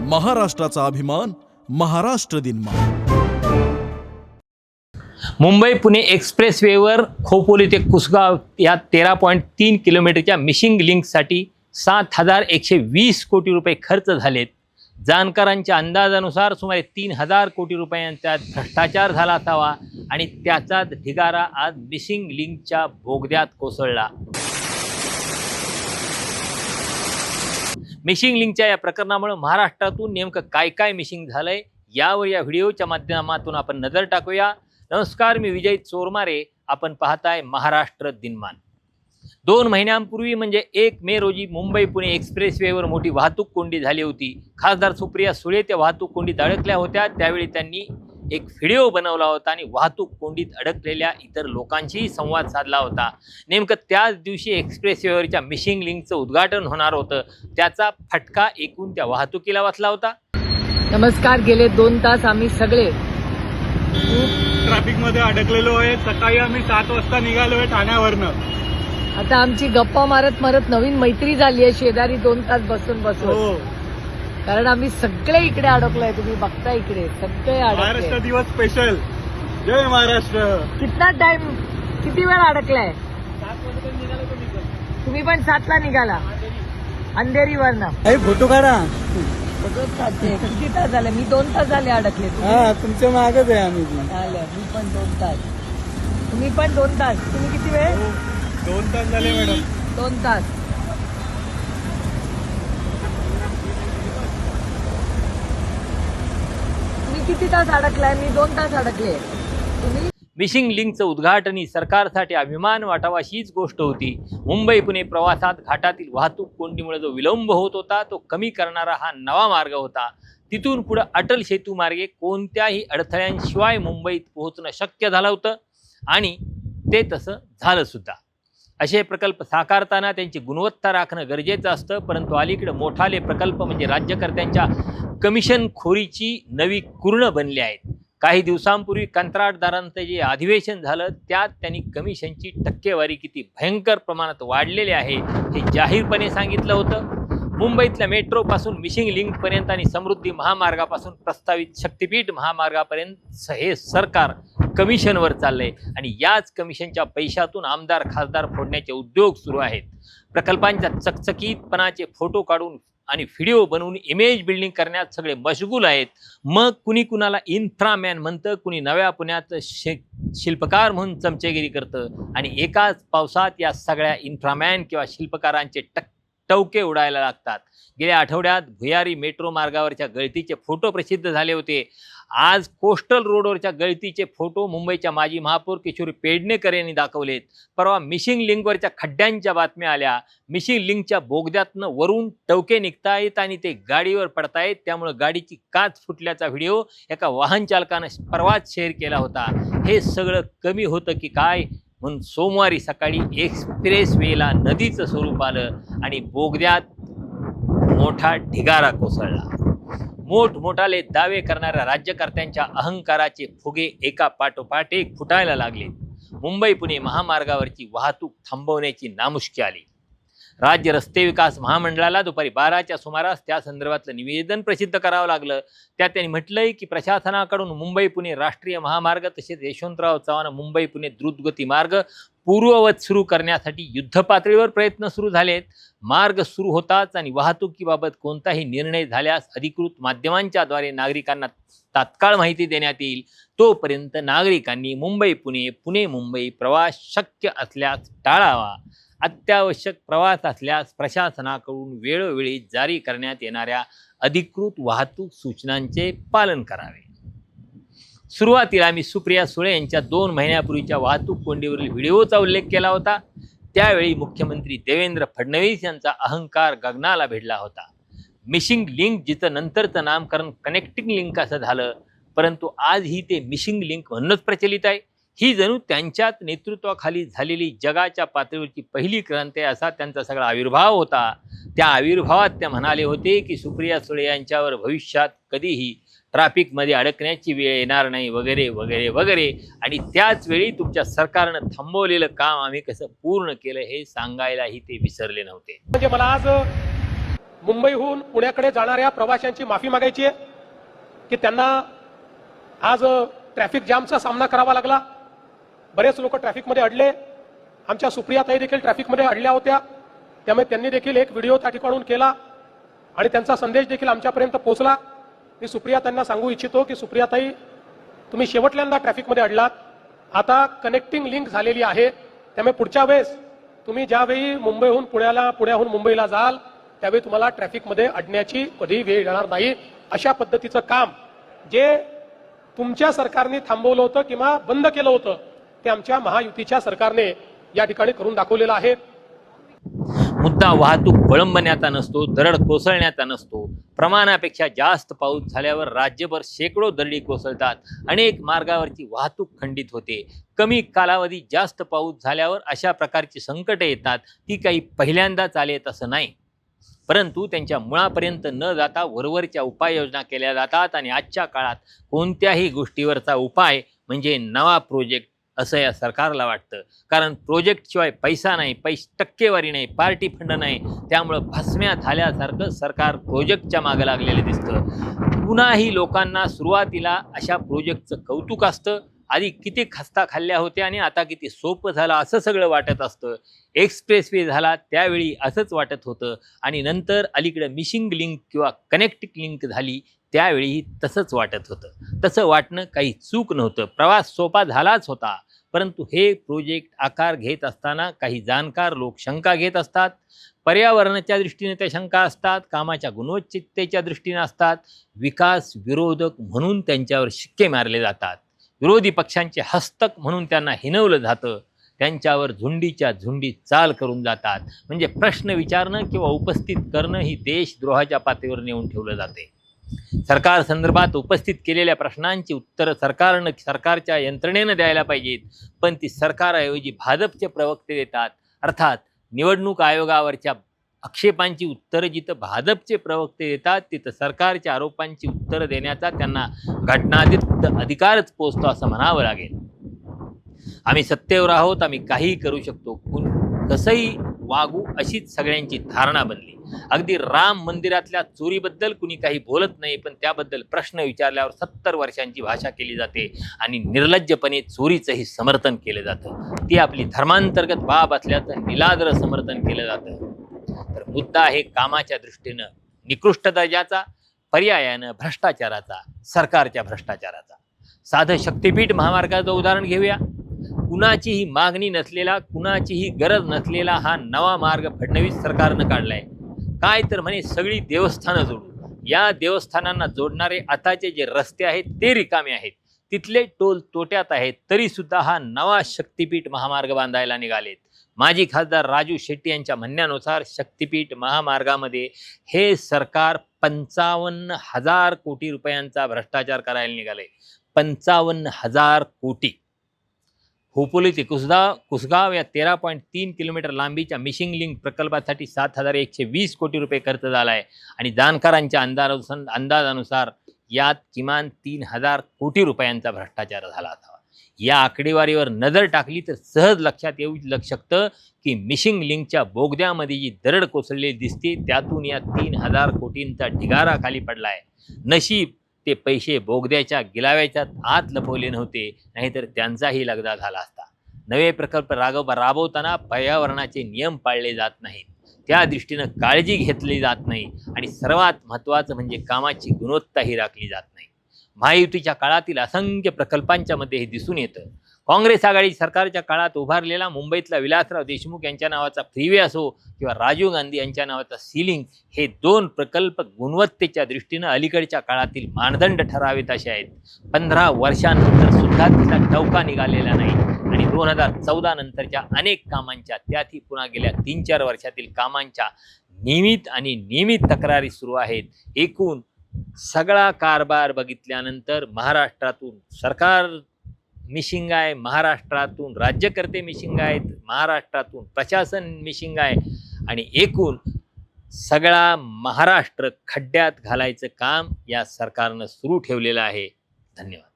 महाराष्ट्राचा अभिमान, महाराष्ट्र दिनमान। मुंबई पुणे एक्सप्रेसवेवर खोपोली ते कुसगाव या 13.3 किलोमीटरच्या मिशिंग लिंकसाठी 7,120 कोटी रुपये खर्च झालेत। जाणकारांच्या अंदाजानुसार सुमारे 3,000 कोटी रुपयांचा भ्रष्टाचार झाला असावा आणि त्याचाच ढिगारा आज मिशिंग लिंकच्या बोगद्यात कोसळला। मिशिंग लिंकच्या या प्रकरणामुळे महाराष्ट्रातून नेमकं काय काय मिशिंग झालंय यावर या व्हिडिओच्या माध्यमातून आपण नजर टाकूया। नमस्कार, मी विजय चोरमारे, आपण पाहताय महाराष्ट्र दिनमान। 2 महिन्यांपूर्वी म्हणजे 1 मे रोजी मुंबई पुणे एक्सप्रेसवेवर मोठी वाहतूक कोंडी झाली होती। खासदार सुप्रिया सुळे त्या वाहतूक कोंडीत अडकल्या होत्या। त्यावेळी त्यांनी एक व्हिडिओ बनवला होता आणि वाहतूक कोंडीत अडकलेल्या इतर लोकांशीही संवाद साधला होता। नेमकं त्याच दिवशी एक्सप्रेसवेवरच्या मिशिंग लिंकचं उद्घाटन होणार होतं। त्याचा फटका एकूण त्या वाहतुकीला बसला होता। नमस्कार, गेले 2 तास आम्ही सगळे ट्रॅफिक मध्ये अडकलेलो आहे। सकाळी आम्ही 7 वाजता निघालोय ठाण्यावरनं। आता आमची गप्पा मारत मारत नवीन मैत्री झाली आहे शेजारी 2 तास बसून बसून। कारण आम्ही सगळे इकडे अडकलोय, तुम्ही बघता इकडे सगळे महाराष्ट्र अडकले। दिवस स्पेशल, जय महाराष्ट्र। कितना टाइम, किती वेळ अडकलाय? 7 वाजता निघालो तुम्ही पण 7 ला निघाला अंधेरीवरनं? फोटो काढा। किती तास झाले? मी 2 तास झाले अडकले। तुमच्या मागच आहे आम्ही। मी पण 2 तास, तुम्ही पण 2 तास। तुम्ही किती वेळ? 2 तास झाले मॅडम। 2 तास। तुम्ही किती तास अडकलाय? मी 2 तास अडकले। तुम्ही? मिशिंग लिंकचं उद्घाटन ही सरकारसाठी अभिमान वाटावा अशीच गोष्ट होती। मुंबई पुणे प्रवासात घाटातील वाहतूक कोंडीमुळे जो विलंब होत होता तो कमी करणारा हा नवा मार्ग होता। तिथून पुढे अटल सेतू मार्गे कोणत्याही अडथळ्यांशिवाय मुंबईत पोहोचणं शक्य झालं होतं आणि ते तसं झालं सुद्धा। असे प्रकल्प साकारताना त्यांची गुणवत्ता राखणं गरजेचं असतं, परंतु अलीकडे मोठाले प्रकल्प म्हणजे राज्यकर्त्यांच्या कमिशनखोरीची नवी कुरणं बनली आहेत। काही दिवसांपूर्वी कंत्राटदारांचं जे अधिवेशन झालं त्यात त्यांनी कमिशनची टक्केवारी किती भयंकर प्रमाणात वाढलेली आहे हे जाहीरपणे सांगितलं होतं। मुंबईतल्या मेट्रोपासून मिशिंग लिंकपर्यंत आणि समृद्धी महामार्गापासून प्रस्तावित शक्तिपीठ महामार्गापर्यंत हे सरकार कमिशनवर चाललंय आणि याच कमिशनच्या पैशातून आमदार खासदार फोडण्याचे उद्योग सुरू आहेत। प्रकल्पांच्या चकचकीतपणाचे फोटो काढून आणि व्हिडिओ बनवून इमेज बिल्डिंग करण्यात सगळे मशगूल आहेत। मग कुणी कुणाला इन्फ्रामॅन म्हणतं, कुणी नव्या पुण्याचं शिल्पकार म्हणून चमचेगिरी करतं आणि एकाच पावसात या सगळ्या इन्फ्रामॅन किंवा शिल्पकारांचे टवके उडायला लागतात। गेल्या आठवड्यात भुयारी मेट्रो मार्गावरच्या गळतीचे फोटो प्रसिद्ध झाले होते। आज कोस्टल रोडवरच्या गळतीचे फोटो मुंबईच्या माजी महापौर किशोरी पेडणेकर यांनी दाखवलेत। परवा मिशिंग लिंकवरच्या खड्ड्यांच्या बातम्या आल्या। मिशिंग लिंकच्या बोगद्यातनं वरून टवके निघतायत आणि ते गाडीवर पडतायत, त्यामुळे गाडीची काच फुटल्याचा व्हिडिओ एका वाहन चालकानं परवाच शेअर केला होता। हे सगळं कमी होतं की काय म्हणून सोमवारी सकाळी एक्सप्रेसवेला नदीचं स्वरूप आलं आणि बोगद्यात मोठा ढिगारा कोसळला। मोठमोठाले दावे करणाऱ्या राज्यकर्त्यांच्या अहंकाराचे फुगे एका पाठोपाठ एक फुटायला लागले। मुंबई पुणे महामार्गावरची वाहतूक थांबवण्याची नामुष्की आली। राज्य रस्ते विकास महामंडळाला दुपारी 12च्या सुमारास त्या संदर्भातलं निवेदन प्रसिद्ध करावं लागलं। त्यात त्यांनी म्हटलंय की प्रशासनाकडून मुंबई पुणे राष्ट्रीय महामार्ग तसेच यशवंतराव चव्हाण मुंबई पुणे द्रुतगती मार्ग पूर्ववत सुरू करण्यासाठी युद्धपातळीवर प्रयत्न सुरू झालेत। मार्ग सुरू होताच आणि वाहतुकीबाबत कोणताही निर्णय झाल्यास अधिकृत माध्यमांच्याद्वारे नागरिकांना तात्काळ माहिती देण्यात येईल। तोपर्यंत नागरिकांनी मुंबई पुणे पुणे मुंबई प्रवास शक्य असल्यास टाळावा। अत्यावश्यक प्रवास असल्यास प्रशासनाकडून वेळोवेळी जारी करण्यात येणाऱ्या अधिकृत वाहतूक सूचनांचे पालन करावे। सुरुवातीला मी सुप्रिया सुळे यांच्या 2 महिन्यापूर्वीच्या वाहतूक कोंडीवरील व्हिडिओचा उल्लेख केला होता। त्यावेळी मुख्यमंत्री देवेंद्र फडणवीस यांचा अहंकार गगनाला भिडला होता। मिशिंग लिंक जिचं नंतरचं नामकरण कनेक्टिंग लिंक असं झालं, परंतु आजही ते मिशिंग लिंक म्हणूनच प्रचलित आहे। ही जणू त्यांच्याच नेतृत्वाखाली झालेली जगाच्या पातळीवरची पहिली क्रांती असा त्यांचा सगळा आविर्भाव होता। त्या आविर्भावात ते म्हणाले होते की सुप्रिया सुळे यांच्यावर भविष्यात कधीही ट्रॅफिकमध्ये अडकण्याची वेळ येणार नाही वगैरे वगैरे वगैरे। आणि त्याच वेळी तुमच्या सरकारनं थांबवलेलं काम आम्ही कसं पूर्ण केलं हे सांगायलाही ते विसरले नव्हते। म्हणजे मला आज मुंबईहून पुण्याकडे जाणाऱ्या प्रवाशांची माफी मागायची आहे की त्यांना आज ट्रॅफिक जामचा सामना करावा लागला. बरेच लोक ट्रॅफिकमध्ये अडले. आमच्या सुप्रियाताई देखील ट्रॅफिकमध्ये अडल्या होत्या. त्यामुळे त्यांनी देखील एक व्हिडिओ त्या ठिकाणून केला आणि त्यांचा संदेश देखील आमच्यापर्यंत पोहोचला. मी सुप्रियाताईंना सांगू इच्छितो की सुप्रियाताई, तुम्ही शेवटल्यांदा ट्रॅफिकमध्ये अडलात. आता कनेक्टिंग लिंक झालेली आहे. त्यामुळे पुढच्या वेळेस तुम्ही ज्यावेळी मुंबईहून पुण्याहून मुंबईला जाल त्यावेळी तुम्हाला ट्रॅफिकमध्ये अडण्याची कधी वेळ येणार नाही. अशा पद्धतीचं काम जे तुमच्या सरकारने थांबवलं होतं किंवा बंद केलं होतं ते आमच्या महायुतीच्या सरकारने या ठिकाणी करून दाखवलेलं आहे. मुद्दा वाहतूक वळंबण्याचा नसतो, दरड कोसळण्याचा नसतो. प्रमाणापेक्षा जास्त पाऊस झाल्यावर राज्यभर शेकडो दरडी कोसळतात. अनेक मार्गावरची वाहतूक खंडित होते. कमी कालावधीत जास्त पाऊस झाल्यावर अशा प्रकारची संकटे येतात. ती काही पहिल्यांदाच आलेत असं नाही, परंतु त्यांच्या मुळापर्यंत न जाता वरवरच्या उपाययोजना केल्या जातात. आणि आजच्या काळात कोणत्याही गोष्टीवरचा उपाय म्हणजे नवा प्रोजेक्ट असं या सरकारला वाटतं. कारण प्रोजेक्टशिवाय पैसा नाही, टक्केवारी नाही, पार्टी फंड नाही. त्यामुळं भस्म्यात झाल्यासारखं सरकार प्रोजेक्टच्या मागं लागलेलं दिसतं. पुन्हाही लोकांना सुरुवातीला अशा प्रोजेक्टचं कौतुक असतं. आधी किती खस्ता खाल्ल्या होत्या आणि आता किती सोपं झालं असं सगळं वाटत असतं. एक्सप्रेसवे झाला त्यावेळी असंच वाटत होतं आणि नंतर अलीकडे मिशिंग लिंक किंवा कनेक्टिंग लिंक झाली त्यावेळीही तसंच वाटत होतं. तसं वाटणं काही चूक नव्हतं. प्रवास सोपा झालाच होता. परंतु हे प्रोजेक्ट आकार घेत असताना काही जाणकार लोक शंका घेत असतात. पर्यावरणाच्या दृष्टीने त्या शंका असतात, कामाच्या गुणवत्तेच्या दृष्टीने असतात. विकास विरोधक म्हणून त्यांच्यावर शिक्के मारले जातात. विरोधी पक्षांचे हस्तक म्हणून त्यांना हिणवलं जातं. त्यांच्यावर झुंडीच्या झुंडी चाल करून जातात. म्हणजे प्रश्न विचारणं किंवा उपस्थित करणं ही देशद्रोहाच्या पातळीवर नेऊन ठेवलं जाते. सरकार संदर्भात उपस्थित केलेल्या प्रश्नांची उत्तरं सरकारच्या यंत्रणेनं द्यायला पाहिजेत, पण ती सरकारऐवजी भाजपचे प्रवक्ते देतात. अर्थात निवडणूक आयोगावरच्या आक्षेपांची उत्तरं जिथं भाजपचे प्रवक्ते देतात तिथं सरकारच्या आरोपांची उत्तरं देण्याचा त्यांना घटनाधिष्ठ अधिकारच पोचतो असं म्हणावं लागेल. आम्ही सत्तेवर आहोत, आम्ही काहीही करू शकतो, कसंही वागू अशीच सगळ्यांची धारणा बनली. अगदी राम मंदिरातल्या चोरीबद्दल कुणी काही बोलत नाही, पण त्याबद्दल प्रश्न विचारल्यावर 70 वर्षांची भाषा केली जाते आणि निर्लज्जपणे चोरीचंही समर्थन केलं जातं. ती आपली धर्मांतर्गत बाब असल्याचं निलाद्र समर्थन केलं जातं. तर मुद्दा आहे कामाच्या दृष्टीनं निकृष्ट दर्जाचा, पर्यायानं भ्रष्टाचाराचा, सरकारच्या भ्रष्टाचाराचा. साधं शक्तीपीठ महामार्गाचं उदाहरण घेऊया. कुणाचीही मागणी नसलेला, कुणाचीही गरज नसलेला हा नवा मार्ग फडणवीस सरकारनं काढलाय. काय तर म्हणे सगळी देवस्थानं जोडू. या देवस्थानांना जोडणारे आताचे जे रस्ते आहेत ते रिकामे आहेत, तिथले टोल तोट्यात आहेत, तरी सुद्धा हा नवा शक्तीपीठ महामार्ग बांधायला निघालेत. माजी खासदार राजू शेट्टी यांच्या म्हणण्यानुसार शक्तीपीठ महामार्गामध्ये हे सरकार 55,000 कोटी रुपयांचा भ्रष्टाचार करायला निघाले. 55,000 कोटी. खोपोली ते कुसगाव या 13.3 किलोमीटर लांबीच्या मिशिंग लिंक प्रकल्पासाठी 7,120 कोटी रुपये खर्च झाला आहे आणि जाणकारांच्या अंदाजानुसार यात किमान 3,000 कोटी रुपयांचा भ्रष्टाचार झाला असावा. या आकडेवारीवर नजर टाकली तर सहज लक्षात येऊ शकतं की मिशिंग लिंकच्या बोगद्यामध्ये जी दरड कोसळलेली दिसते त्यातून या 3,000 कोटींचा ढिगारा खाली पडला आहे. नशीब ते पैसे बोगद्याच्या गिलाव्याच्या आत लपवले नव्हते, नाहीतर त्यांचाही लगदा झाला असता. नवे प्रकल्प राबवताना पर्यावरणाचे नियम पाळले जात नाहीत, त्या दृष्टीनं काळजी घेतली जात नाही आणि सर्वात महत्त्वाचं म्हणजे कामाची गुणवत्ताही राखली जात नाही. महायुतीच्या काळातील असंख्य प्रकल्पांच्या मध्ये हे दिसून येतं. काँग्रेस आघाडी सरकारच्या काळात उभारलेला मुंबईतला विलासराव देशमुख यांच्या नावाचा फ्रीवे असो किंवा राजीव गांधी यांच्या नावाचा सीलिंग, हे 2 प्रकल्प गुणवत्तेच्या दृष्टीनं अलीकडच्या काळातील मानदंड ठरावेत असे आहेत. 15 वर्षांनंतर सुद्धा तिचा टवका निघालेला नाही आणि 2014 नंतरच्या अनेक कामांच्या, त्यातही पुन्हा गेल्या 3-4 वर्षातील कामांच्या नियमित तक्रारी सुरू आहेत. एकूण सगळा कारभार बघितल्यानंतर महाराष्ट्रातून सरकार मिशिंग आहे, महाराष्ट्रातून राज्यकर्ते मिशिंग आहेत, महाराष्ट्रातून प्रशासन मिशिंग आहे आणि एकूण सगळा महाराष्ट्र खड्ड्यात घालायचं काम या सरकारनं सुरू ठेवलेलं आहे. धन्यवाद.